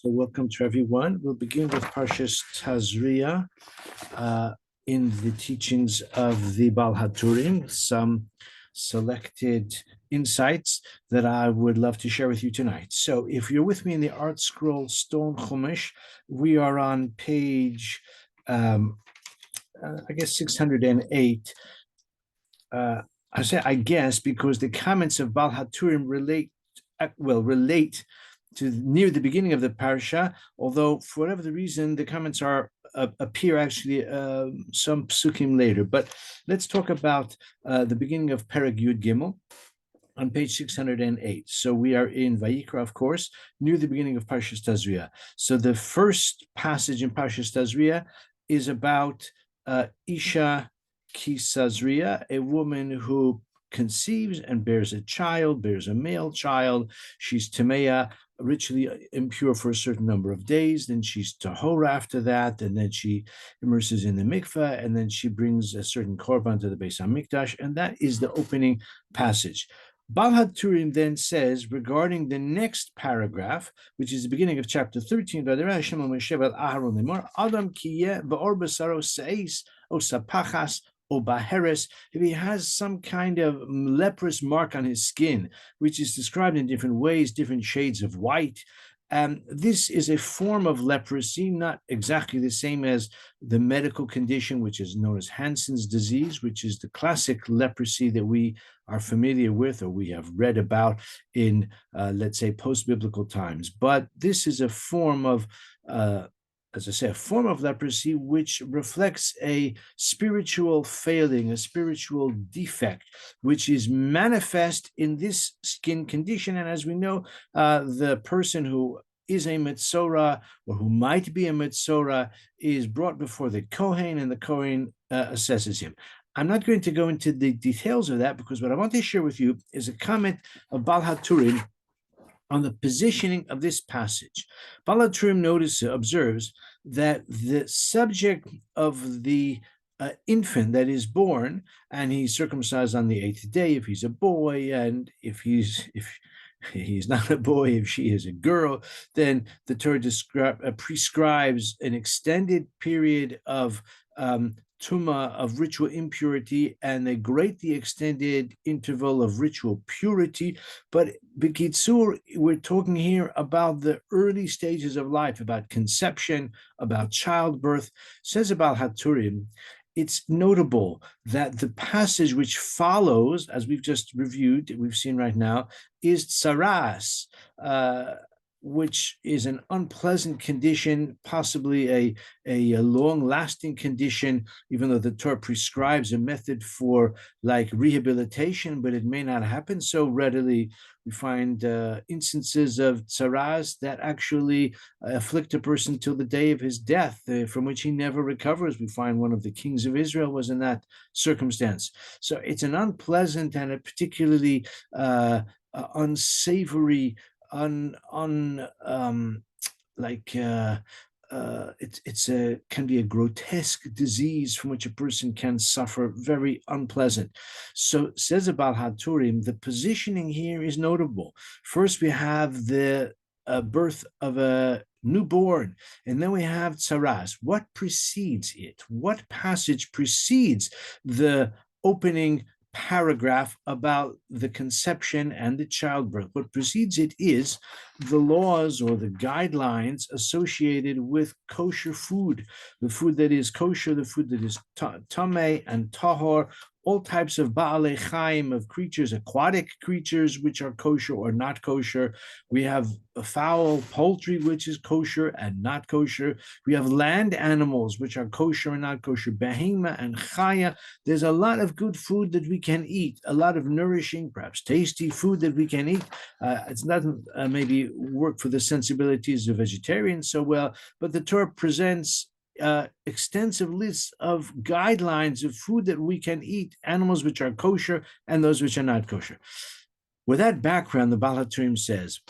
So welcome to everyone. We'll begin with Parshas Tazria in the teachings of the haTurim, some selected insights that I would love to share with you tonight. So if you're with me in the Art Scroll Stone Chumash, we are on page, I guess, 608. I say I guess because the comments of haTurim relate to near the beginning of the parasha, although for whatever the reason, the comments appear actually some psukim later. But let's talk about the beginning of Perek Yud Gimel on page 608. So we are in Vayikra, of course, near the beginning of Parshas Tazria. So the first passage in Parshas Tazria is about Isha Kisazria, a woman who conceives and bears a male child. She's Tameya, ritually impure for a certain number of days. Then she's Tahor after that, and then she immerses in the mikveh, and then she brings a certain korban to the Beis HaMikdash, and that is the opening passage. haTurim then says regarding the next paragraph, which is the beginning of chapter 13, Adam kiyeh ba'or basaro seis o sapachas or baheres, if he has some kind of leprous mark on his skin, which is described in different ways, different shades of white. This is a form of leprosy, not exactly the same as the medical condition, which is known as Hansen's disease, which is the classic leprosy that we are familiar with or we have read about in, let's say, post-biblical times. But this is a form of as I say, a form of leprosy which reflects a spiritual failing, a spiritual defect, which is manifest in this skin condition. And as we know, the person who is a Metzora or who might be a Metzora is brought before the Kohen, and the Kohen assesses him. I'm not going to go into the details of that because what I want to share with you is a comment of haTurim on the positioning of this passage. haTurim observes that the subject of the infant that is born, and he's circumcised on the 8th day if he's a boy, and if he's not a boy, if she is a girl, then the Torah prescribes an extended period of Tuma, of ritual impurity, and a greatly extended interval of ritual purity. But B'kitzur, we're talking here about the early stages of life, about conception, about childbirth. Says about haTurim, it's notable that the passage which follows, as we've just reviewed, we've seen right now, is tsaras, which is an unpleasant condition, possibly a long-lasting condition, even though the Torah prescribes a method for like rehabilitation, but it may not happen so readily. We find instances of tsaras that actually afflict a person till the day of his death, from which he never recovers. We find one of the kings of Israel was in that circumstance. So it's an unpleasant and a particularly unsavory, can be a grotesque disease from which a person can suffer, very unpleasant. So says about haTurim, the positioning here is notable. First, we have the birth of a newborn, and then we have tsaras. What precedes it? What passage precedes the opening paragraph about the conception and the childbirth? What precedes it is the laws or the guidelines associated with kosher food, the food that is kosher, the food that is tameh and tahor, all types of ba'alei chaim, of creatures, aquatic creatures, which are kosher or not kosher. We have fowl, poultry, which is kosher and not kosher. We have land animals, which are kosher and not kosher, behema and chaya. There's a lot of good food that we can eat, a lot of nourishing, perhaps tasty food that we can eat. It doesn't maybe work for the sensibilities of vegetarians so well, but the Torah presents extensive lists of guidelines of food that we can eat, animals which are kosher and those which are not kosher. With that background, the haTurim says,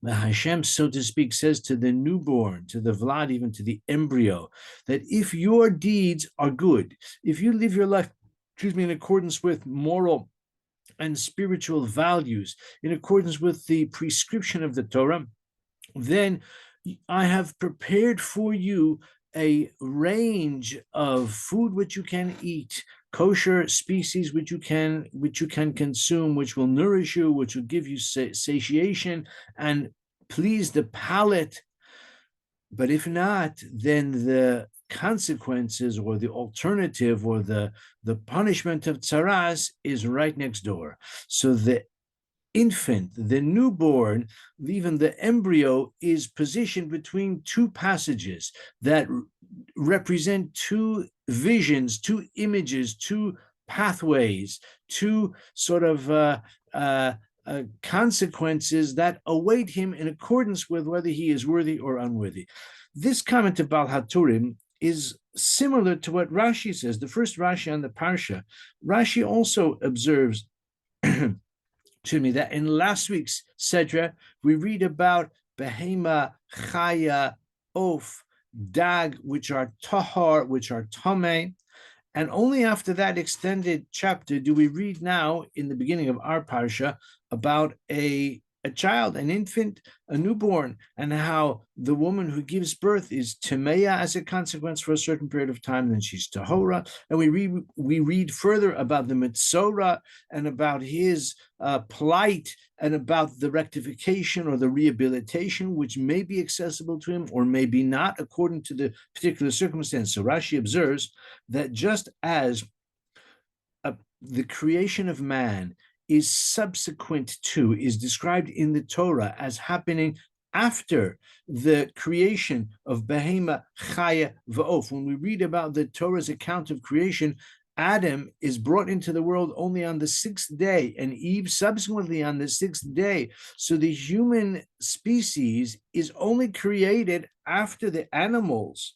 Hashem, so to speak, says to the newborn, to the Vlad, even to the embryo, that if your deeds are good, if you live your life, in accordance with moral and spiritual values, in accordance with the prescription of the Torah, then I have prepared for you a range of food which you can eat, kosher species which you can consume, which will nourish you, which will give you satiation and please the palate. But if not, then the consequences or the alternative or the punishment of tsaras is right next door. So the infant, the newborn, even the embryo is positioned between two passages that represent two visions, two images, two pathways, two sort of consequences that await him in accordance with whether he is worthy or unworthy. This comment about haTurim is similar to what Rashi says, the first Rashi on the Parasha. Rashi also observes that in last week's Sedra, we read about Behema, Chaya, Oaf, Dag, which are Tahar, which are Tameh. And only after that extended chapter do we read now in the beginning of our Parsha about a child, an infant, a newborn, and how the woman who gives birth is Timeya as a consequence for a certain period of time, then she's Tahora. And we read further about the Metzora and about his plight and about the rectification or the rehabilitation, which may be accessible to him or maybe not, according to the particular circumstance. So Rashi observes that just as the creation of man is subsequent to, is described in the Torah as happening after the creation of Behema, Chaya, Va'of. When we read about the Torah's account of creation, Adam is brought into the world only on the sixth day, and Eve subsequently on the sixth day. So the human species is only created after the animals.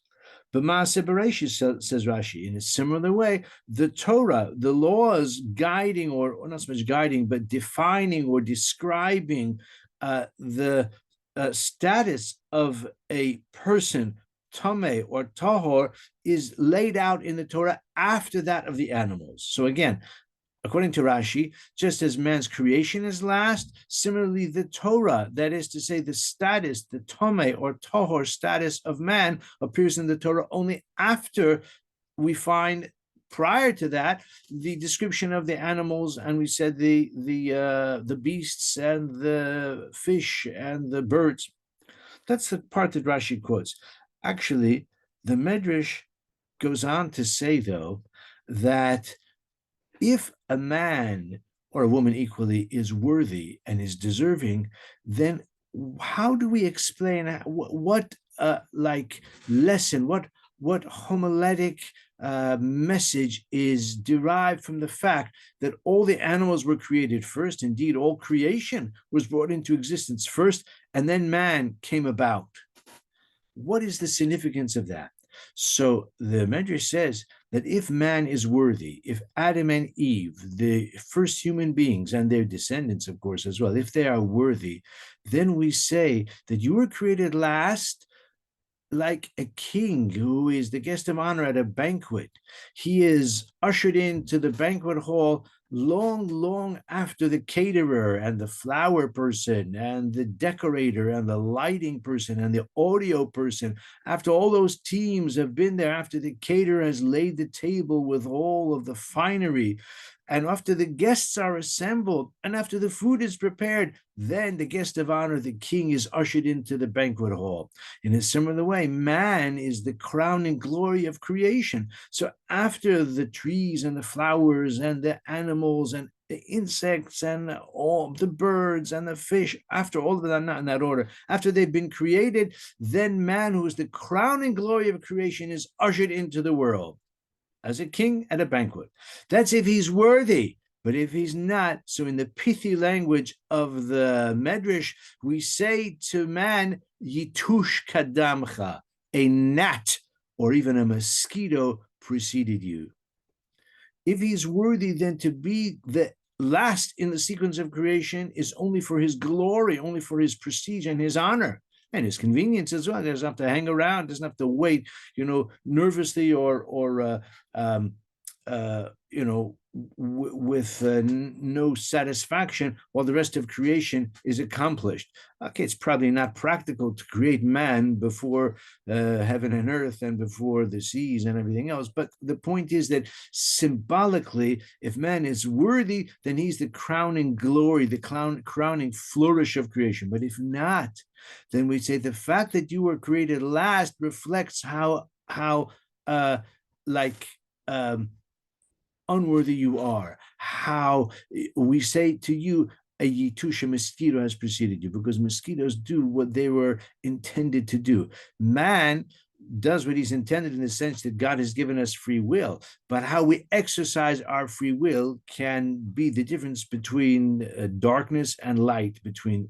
But Maaseh Bereshis, says Rashi, in a similar way, the Torah, the laws guiding, or not so much guiding, but defining or describing the status of a person, Tameh or Tahor, is laid out in the Torah after that of the animals. So again, according to Rashi, just as man's creation is last, similarly the Torah, that is to say the status, the Tomei or Tahor status of man, appears in the Torah only after we find, prior to that, the description of the animals, and we said the beasts and the fish and the birds. That's the part that Rashi quotes. Actually, the Medrash goes on to say, though, that if a man or a woman equally is worthy and is deserving, then how do we explain what lesson, what homiletic message is derived from the fact that all the animals were created first? Indeed, all creation was brought into existence first, and then man came about. What is the significance of that? So the Medrash says that if man is worthy, if Adam and Eve, the first human beings and their descendants, of course, as well, if they are worthy, then we say that you were created last, like a king who is the guest of honor at a banquet. He is ushered into the banquet hall long after the caterer and the flower person and the decorator and the lighting person and the audio person, after all those teams have been there, after the caterer has laid the table with all of the finery, and after the guests are assembled, and after the food is prepared, then the guest of honor, the king, is ushered into the banquet hall. In a similar way, man is the crowning glory of creation. So after the trees and the flowers and the animals and the insects and all the birds and the fish, after all of that, not in that order, after they've been created, then man, who is the crowning glory of creation, is ushered into the world as a king at a banquet. That's if he's worthy. But if he's not, so in the pithy language of the Medrash, we say to man, Yitush kadamcha, a gnat or even a mosquito preceded you. If he's worthy, then to be the last in the sequence of creation is only for his glory, only for his prestige and his honor. And his convenience as well. He doesn't have to hang around, doesn't have to wait, nervously or with no satisfaction while the rest of creation is accomplished. Okay, it's probably not practical to create man before heaven and earth and before the seas and everything else. But the point is that symbolically, if man is worthy, then he's the crowning glory, the crowning flourish of creation. But if not, then we say the fact that you were created last reflects how like unworthy you are, how we say to you, a yitusha mosquito has preceded you, because mosquitoes do what they were intended to do. Man does what he's intended in the sense that God has given us free will, but how we exercise our free will can be the difference between darkness and light, between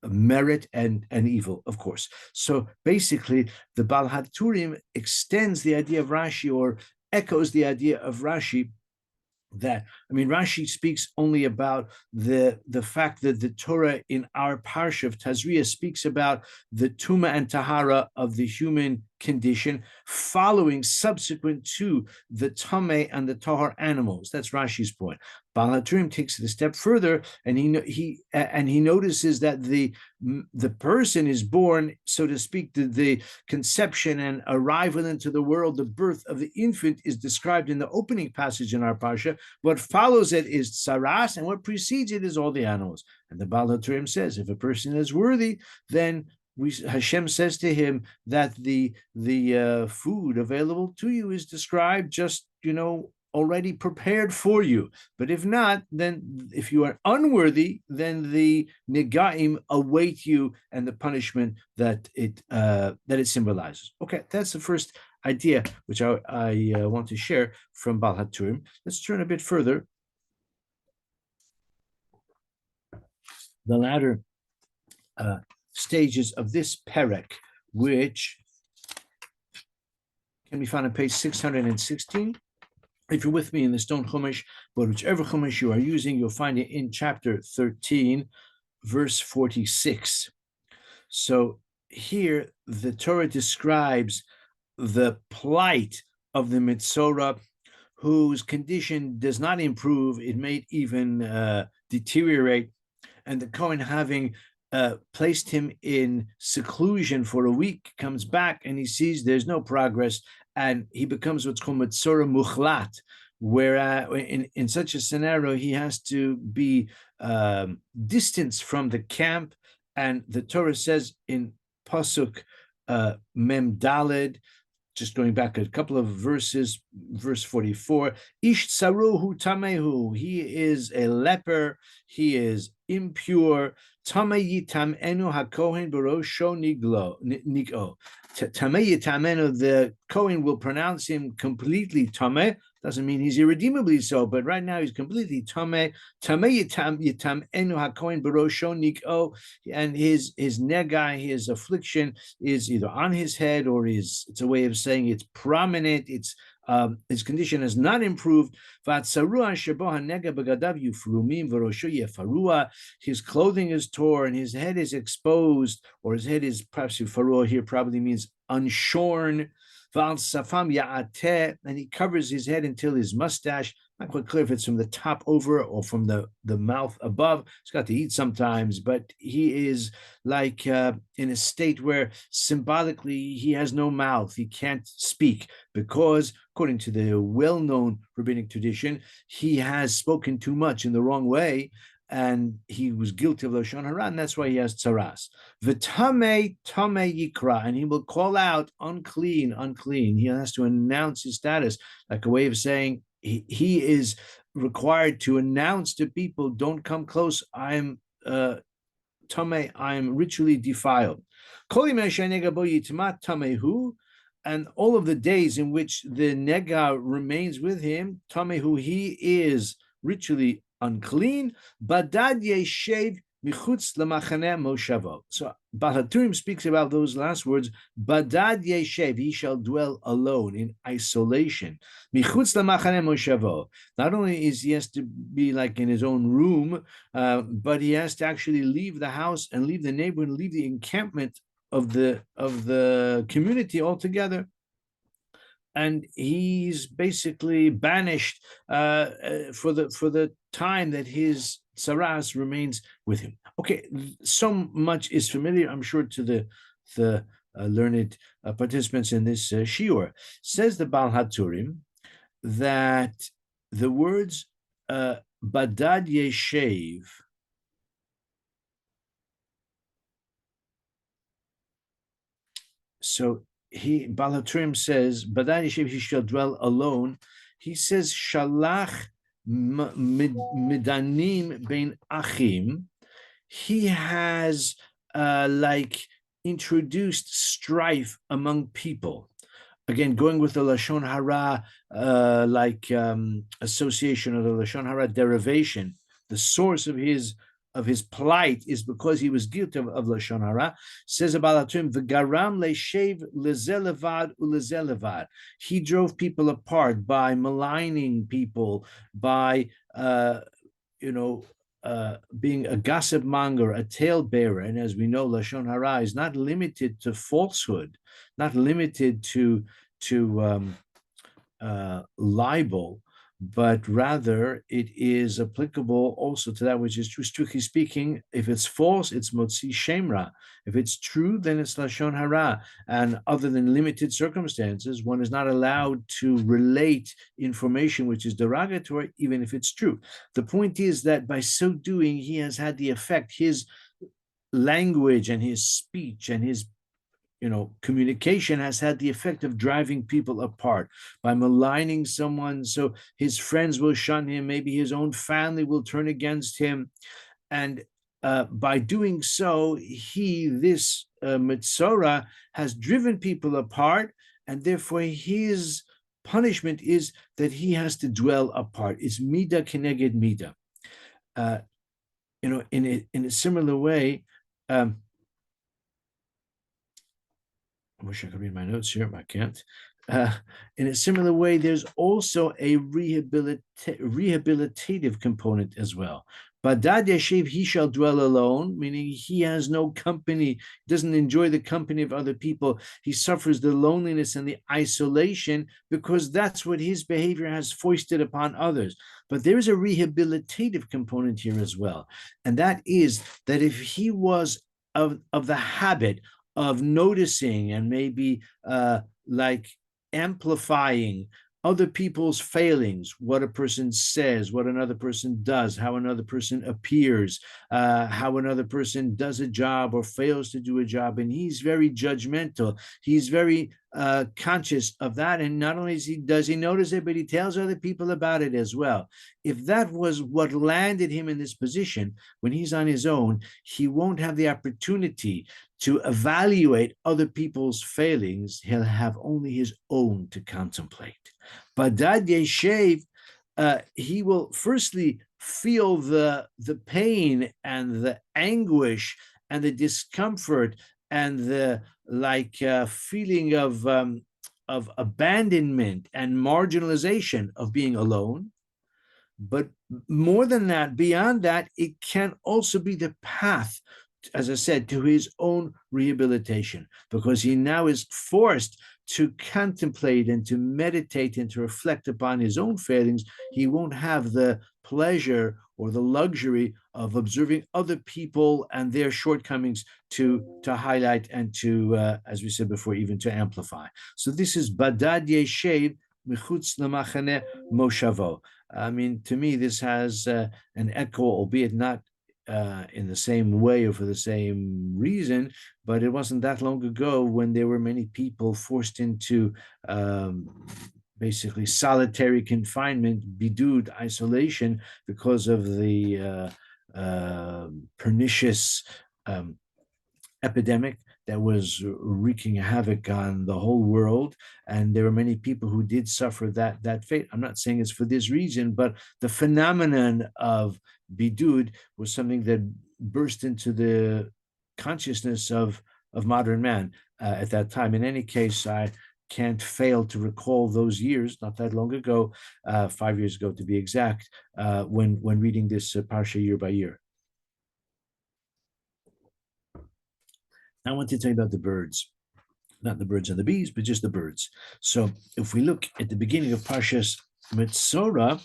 merit and evil, of course. So basically, the Baal haTurim extends the idea of Rashi, or echoes the idea of Rashi, that, I mean, Rashi speaks only about the fact that the Torah in our Parsha of Tazria speaks about the Tuma and Tahara of the human condition following, subsequent to the Tameh and the Tahar animals. That's Rashi's point. Baal haTurim takes it a step further, and he notices that the person is born, so to speak, the conception and arrival into the world, the birth of the infant is described in the opening passage in our Parsha. What follows it is tsaras, and what precedes it is all the animals. And the Baal haTurim says, if a person is worthy, then Hashem says to him that the food available to you is described just, already prepared for you. But if not, then if you are unworthy, then the negaim await you and the punishment that it symbolizes. Okay, that's the first idea which I want to share from Baal haTurim. Let's turn a bit further. The latter stages of this perek, which can be found on page 616. If you're with me in the Stone Chumash, but whichever Chumash you are using, you'll find it in chapter 13, verse 46. So here the Torah describes the plight of the Metzora, whose condition does not improve, it may even deteriorate, and the Kohen, having placed him in seclusion for a week, comes back and he sees there's no progress, and he becomes what's called Metzora Muchlat, where in such a scenario, he has to be distanced from the camp. And the Torah says in Pasuk Mem Daled, just going back a couple of verses, verse 44, Ish tsaruhu tamehu, he is a leper, he is impure. Tameh yitamenu hakohen barosho nig'o. Tameh yitamenu, the Kohen will pronounce him completely tameh. Doesn't mean he's irredeemably so, but right now he's completely tameh. Tameh yitamenu hakohen barosho nig'o, and his negai, his affliction, is either on his head or it's a way of saying it's prominent. It's his condition has not improved. His clothing is torn, his head is exposed, or his head is, perhaps farua here probably means unshorn. And he covers his head until his mustache. Not quite clear if it's from the top over or from the mouth above. He's got to eat sometimes, but he is like in a state where symbolically he has no mouth. He can't speak because, according to the well-known rabbinic tradition, he has spoken too much in the wrong way, and he was guilty of Lashon Hara, and that's why he has tsaras. V'tamei yikra, and he will call out, unclean, unclean. He has to announce his status, like a way of saying he is required to announce to people, don't come close, I'm tamei, I'm ritually defiled. And all of the days in which the nega remains with him, tamehu, he is ritually unclean. Badad yeshev michutz lemachane moshavo. So Baal haTurim speaks about those last words. Badad yeshev, he shall dwell alone in isolation. Michutz lemachane moshavo. Not only is he has to be like in his own room, but he has to actually leave the house and leave the neighborhood, and leave the encampment of the community altogether. and he's basically banished for the time that his tsaras remains with him. Okay, so much is familiar, I'm sure, to the learned participants in this shiur. Says the Baal haTurim that the words badad yeshev, so Baal HaTurim says, Badad Yeshiv, he shall dwell alone. He says, Shalach midanim ben achim. He has introduced strife among people. Again, going with the Lashon Hara, association, or the Lashon Hara derivation, the source of his plight is because he was guilty of Lashon Hara. Says about him, V'garam le'shev lezelevad ulezelevad. He drove people apart by maligning people, by being a gossip monger, a talebearer. And as we know, Lashon Hara is not limited to falsehood, not limited to libel, but rather it is applicable also to that which is true. Strictly speaking, if it's false, it's motzi shemra. If it's true, then it's lashon hara. And other than limited circumstances, one is not allowed to relate information which is derogatory, even if it's true. The point is that by so doing, he has had the effect, his language and his speech and his communication has had the effect of driving people apart by maligning someone. So his friends will shun him. Maybe his own family will turn against him. And by doing so, this Metzora, has driven people apart. And therefore, his punishment is that he has to dwell apart. It's mida keneged mida. In a similar way, I wish I could read my notes here, but I can't. In a similar way, there's also a rehabilitative component as well. Badad yeshiv, he shall dwell alone, meaning he has no company, doesn't enjoy the company of other people. He suffers the loneliness and the isolation because that's what his behavior has foisted upon others. But there is a rehabilitative component here as well. And that is that if he was of the habit of noticing and maybe amplifying other people's failings, what a person says, what another person does, how another person appears, how another person does a job or fails to do a job. And he's very judgmental. He's very conscious of that. And not only does he notice it, but he tells other people about it as well. If that was what landed him in this position, when he's on his own, he won't have the opportunity to evaluate other people's failings. He'll have only his own to contemplate. Badad yeshev, he will firstly feel the pain and the anguish and the discomfort and the feeling of abandonment and marginalization of being alone. But more than that, beyond that, it can also be the path, as I said, to his own rehabilitation, because he now is forced to contemplate and to meditate and to reflect upon his own failings. He won't have the pleasure or the luxury of observing other people and their shortcomings to highlight and to, as we said before, even to amplify. So this is Badad Yeshev Michutz Lamachane Moshavo. I mean, to me, this has an echo, albeit not in the same way or for the same reason, but it wasn't that long ago when there were many people forced into basically solitary confinement, bidud, isolation, because of the pernicious epidemic that was wreaking havoc on the whole world. And there were many people who did suffer that fate. I'm not saying it's for this reason, but the phenomenon of bidud was something that burst into the consciousness of modern man at that time. In any case, I can't fail to recall those years, not that long ago, 5 years ago to be exact, when reading this Parasha year by year. I want to tell you about the birds. not the birds and the bees, but just the birds. So if we look at the beginning of Parshas Metzora,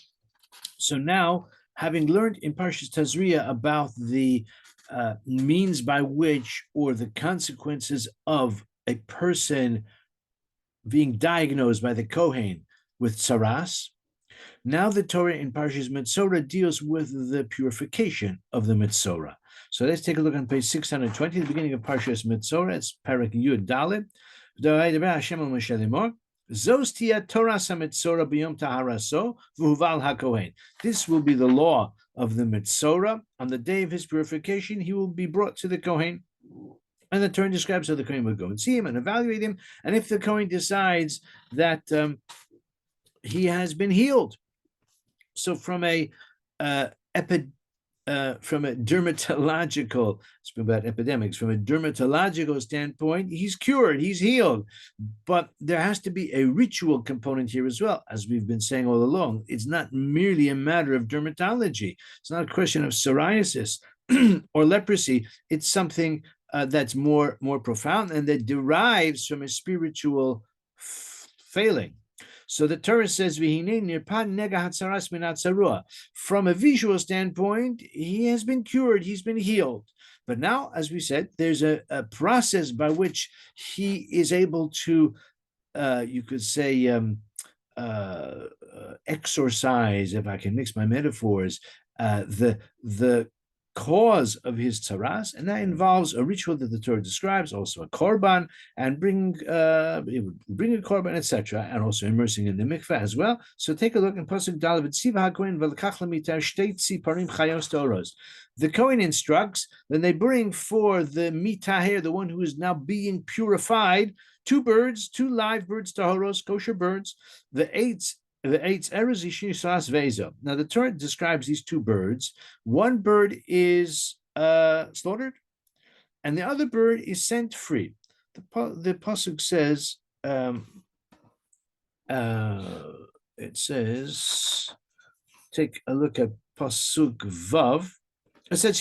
so now, having learned in Parshas Tazria about the means by which, or the consequences of a person being diagnosed by the Kohen with tsaras, now the Torah in Parshas Metzora deals with the purification of the Metzora. So let's take a look on page 620, the beginning of Parshas Metzora. It's Parak Yud Dalet. This will be the law of the Metzora. On the day of his purification, he will be brought to the Kohen. And the Torah describes how the Kohen will go and see him and evaluate him. And if the Kohen decides that he has been healed, so from a dermatological, speaking about epidemics, from a dermatological standpoint, he's cured, he's healed. But there has to be a ritual component here as well, as we've been saying all along. It's not merely a matter of dermatology. It's not a question of psoriasis or leprosy. It's something that's more profound and that derives from a spiritual failing. So the Torah says, from a visual standpoint, he has been cured, he's been healed. But now, as we said, there's a process by which he is able to, you could say, exorcise, if I can mix my metaphors, the cause of his tsaras, and that involves a ritual that the Torah describes, also a korban, and bring a korban, etc., and also immersing in the mikveh as well. So take a look in Pasuk Daled. The Kohen instructs, then they bring for the mitaher, the one who is now being purified, two live birds, tahoros, kosher birds, the eight. Now the Torah describes these two birds. One bird is slaughtered, and the other bird is sent free. The pasuk says, it says, take a look at pasuk vav. It says,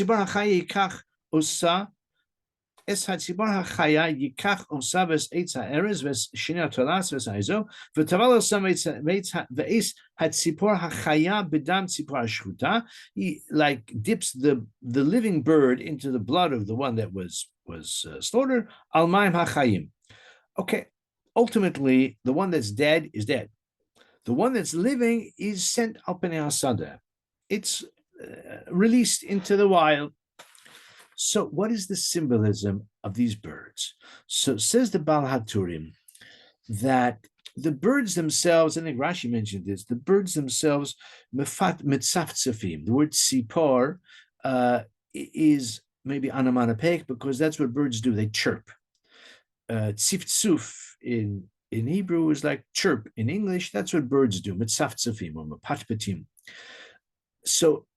Es hatzibor hachaya yikach osa v'etz ha'erez v'shina tolas v'saizo v'taval osam v'es hatzibor hachaya b'dam tzibor hashchuta. He like dips the living bird into the blood of the one that was slaughtered. Al ma'im hachayim. Okay, ultimately the one that's dead is dead. The one that's living is sent al pnei hasadeh. It's released into the wild. So what is the symbolism of these birds? So says the Baal haTurim that the birds themselves, I think Rashi mentioned this, the birds themselves, mitzaftzafim, the word sipor is maybe onomatopoeic because that's what birds do, they chirp. Tziftzuf in Hebrew is like chirp. In English, that's what birds do, mitzaftzafim or mapatpatim. So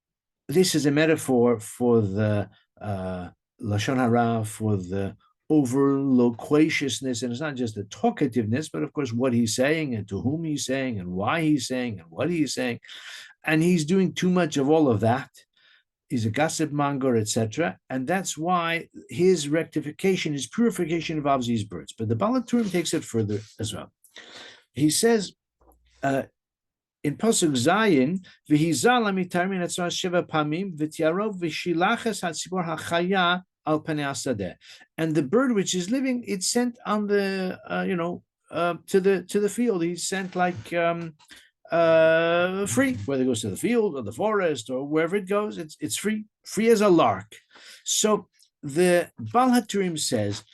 this is a metaphor for the lashon hara, for the over loquaciousness, and it's not just the talkativeness, but of course what he's saying and to whom he's saying and why he's saying and what he's saying, and he's doing too much of all of that. He's a gossip monger, etc., and that's why his rectification, his purification involves these birds. But the Baal HaTurim takes it further as well. He says, in Pasuk Zayin, v'hizal hamitarmin atzmas sheva pamim v'tiarov v'shilaches hatzibor hachaya al panei hasadeh. And the bird which is living, it's sent on the to the field. He's sent like free, whether it goes to the field or the forest or wherever it goes. It's free as a lark. So the Baal HaTurim says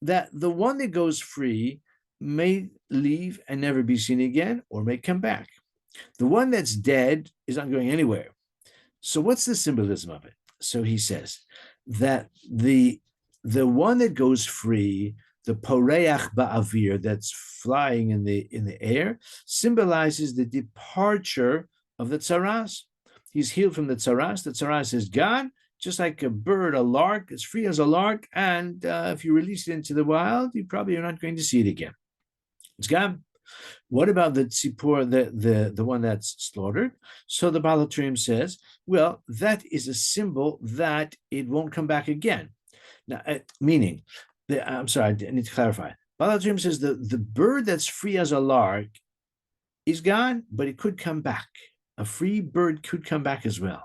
that the one that goes free may leave and never be seen again, or may come back. The one that's dead is not going anywhere. So what's the symbolism of it? So he says that the one that goes free, the poreach ba'avir, that's flying in the air, symbolizes the departure of the tsaras. He's healed from the tsaras is gone, just like a bird, a lark, it's free as a lark, and if you release it into the wild, you probably are not going to see it again. It's gone. What about the tzipor, the one that's slaughtered? So the Baal HaTurim says, well, that is a symbol that it won't come back again. Now, meaning, I'm sorry, I need to clarify. Baal HaTurim says the bird that's free as a lark is gone, but it could come back. A free bird could come back as well.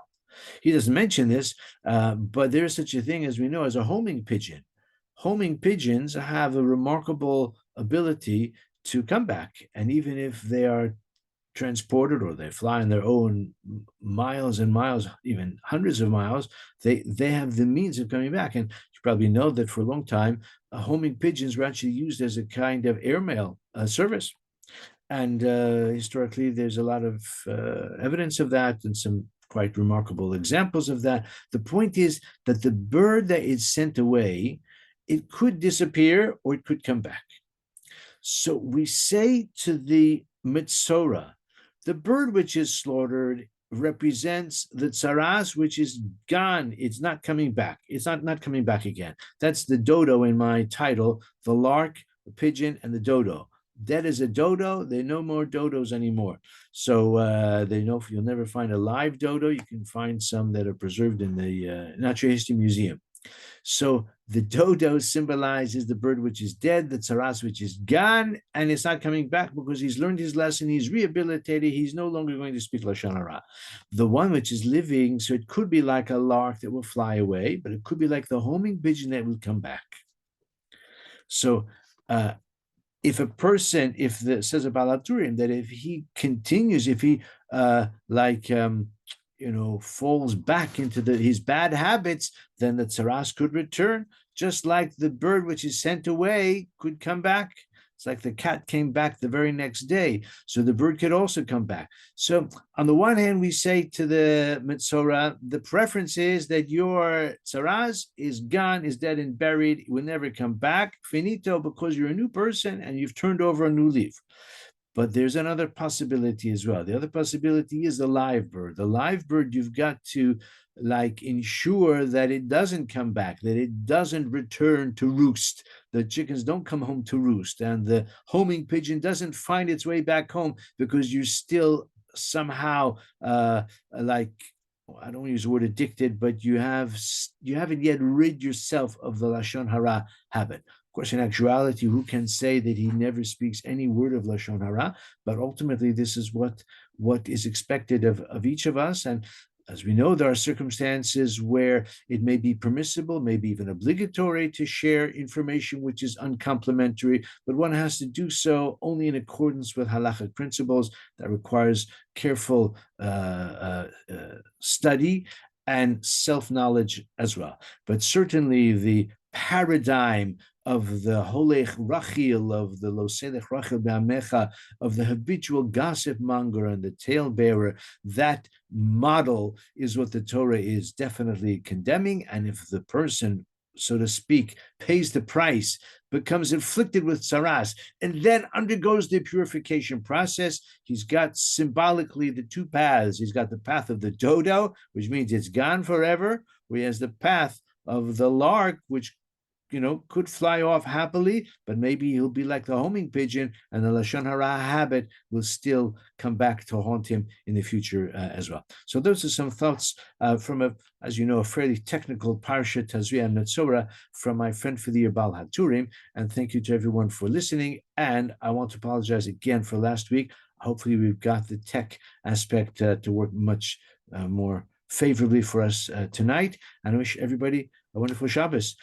He doesn't mention this, but there is such a thing as we know as a homing pigeon. Homing pigeons have a remarkable ability to come back, and even if they are transported or they fly on their own miles and miles, even hundreds of miles, they have the means of coming back. And you probably know that for a long time, homing pigeons were actually used as a kind of airmail service. And historically, there's a lot of evidence of that and some quite remarkable examples of that. The point is that the bird that is sent away, it could disappear or it could come back. So we say to the Metzora, the bird which is slaughtered represents the tsaras which is gone. It's not coming back. It's not coming back again. That's the dodo in my title, the lark, the pigeon, and the dodo. Dead as a dodo. There are no more dodos anymore. So they know you'll never find a live dodo. You can find some that are preserved in the Natural History Museum. So the dodo symbolizes the bird which is dead, the tsaras which is gone, and it's not coming back because he's learned his lesson, he's rehabilitated, he's no longer going to speak Lashon Hara. The one which is living, so it could be like a lark that will fly away, but it could be like the homing pigeon that will come back. So if a person, says about haTurim, that if he continues, if he falls back into his bad habits, then the tsaras could return, just like the bird which is sent away could come back. It's like the cat came back the very next day. So the bird could also come back. So on the one hand, we say to the Metzora, the preference is that your tsaras is gone, is dead and buried, will never come back, finito, because you're a new person and you've turned over a new leaf. But there's another possibility as well. The other possibility is the live bird. The live bird, you've got to ensure that it doesn't come back, that it doesn't return to roost. The chickens don't come home to roost, and the homing pigeon doesn't find its way back home because you're still somehow I don't want to use the word addicted, but you haven't yet rid yourself of the Lashon Hara habit. Of course, in actuality, who can say that he never speaks any word of Lashon Hara? But ultimately, this is what is expected of each of us. And as we know, there are circumstances where it may be permissible, maybe even obligatory to share information which is uncomplimentary, but one has to do so only in accordance with halachic principles. That requires careful study and self-knowledge as well. But certainly the paradigm of the holech rachil, of the loselech rachil be'amecha, of the habitual gossip monger and the talebearer, that model is what the Torah is definitely condemning. And if the person, so to speak, pays the price, becomes inflicted with tsaras, and then undergoes the purification process, he's got symbolically the two paths. He's got the path of the dodo, which means it's gone forever, where he has the path of the lark, which could fly off happily, but maybe he'll be like the homing pigeon, and the Lashon Hara habit will still come back to haunt him in the future as well. So those are some thoughts from a fairly technical Parasha Tazria-Metzora from my friend for the year Baal HaTurim. And thank you to everyone for listening. And I want to apologize again for last week. Hopefully we've got the tech aspect to work much more favorably for us tonight. And I wish everybody a wonderful Shabbos.